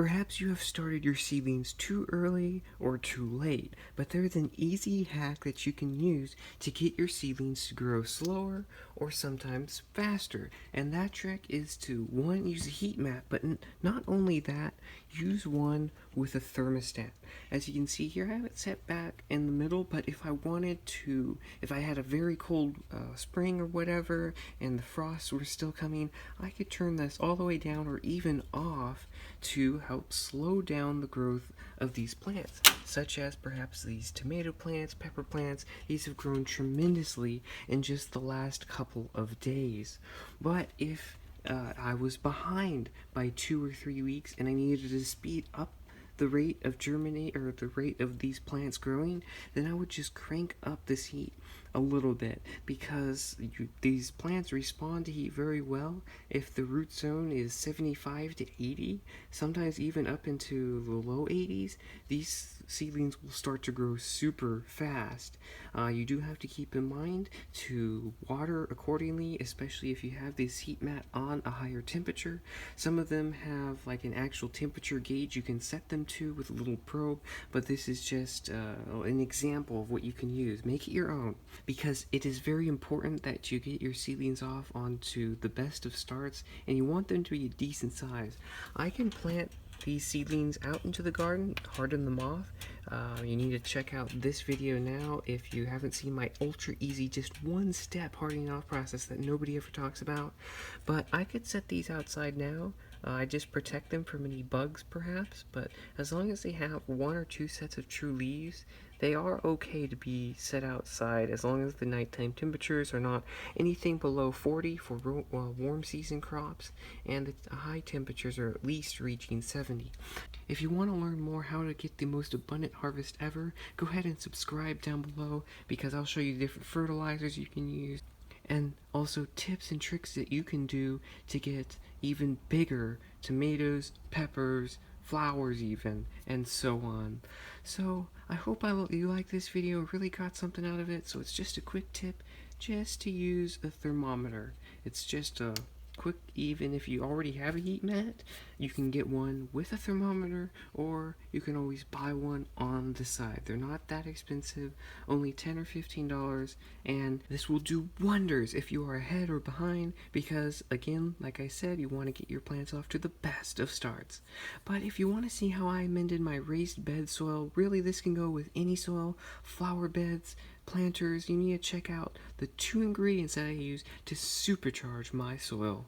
Perhaps you have started your seedlings too early or too late, but there's an easy hack that you can use to get your seedlings to grow slower or sometimes faster. And that trick is to, one, use a heat mat, but not only that, use one with a thermostat. As you can see here, I have it set back in the middle, but if I wanted to, if I had a very cold spring or whatever, and the frosts were still coming, I could turn this all the way down or even off to help slow down the growth of these plants, such as perhaps these tomato plants, pepper plants. These have grown tremendously in just the last couple of days. But if I was behind by 2 or 3 weeks and I needed to speed up the rate of germinate or the rate of these plants growing, then I would just crank up this heat a little bit, because these plants respond to heat very well. If the root zone is 75 to 80, sometimes even up into the low 80s, these seedlings will start to grow super fast. You do have to keep in mind to water accordingly, especially if you have this heat mat on a higher temperature. Some of them have like an actual temperature gauge you can set them to with a little probe, but this is just an example of what you can use. Make it your own, because it is very important that you get your seedlings off onto the best of starts, and you want them to be a decent size. I can plant these seedlings out into the garden, harden them off. You need to check out this video now if you haven't seen my ultra easy, just one step hardening off process that nobody ever talks about. But I could set these outside now. I just protect them from any bugs perhaps, but as long as they have 1 or 2 sets of true leaves, they are okay to be set outside, as long as the nighttime temperatures are not anything below 40 for warm season crops, and the high temperatures are at least reaching 70. If you want to learn more how to get the most abundant harvest ever, go ahead and subscribe down below, because I'll show you different fertilizers you can use, and also tips and tricks that you can do to get even bigger tomatoes, peppers, flowers even, and so on. So I hope you like this video, really got something out of it. So it's just a quick tip, just to use a thermometer. It's just a quick, even if you already have a heat mat, you can get one with a thermometer, or you can always buy one on the side. They're not that expensive, only $10 or $15, and this will do wonders if you are ahead or behind, because again, like I said, you want to get your plants off to the best of starts. But if you want to see how I amended my raised bed soil, really this can go with any soil, flower beds, planters, you need to check out the 2 ingredients that I use to supercharge my soil.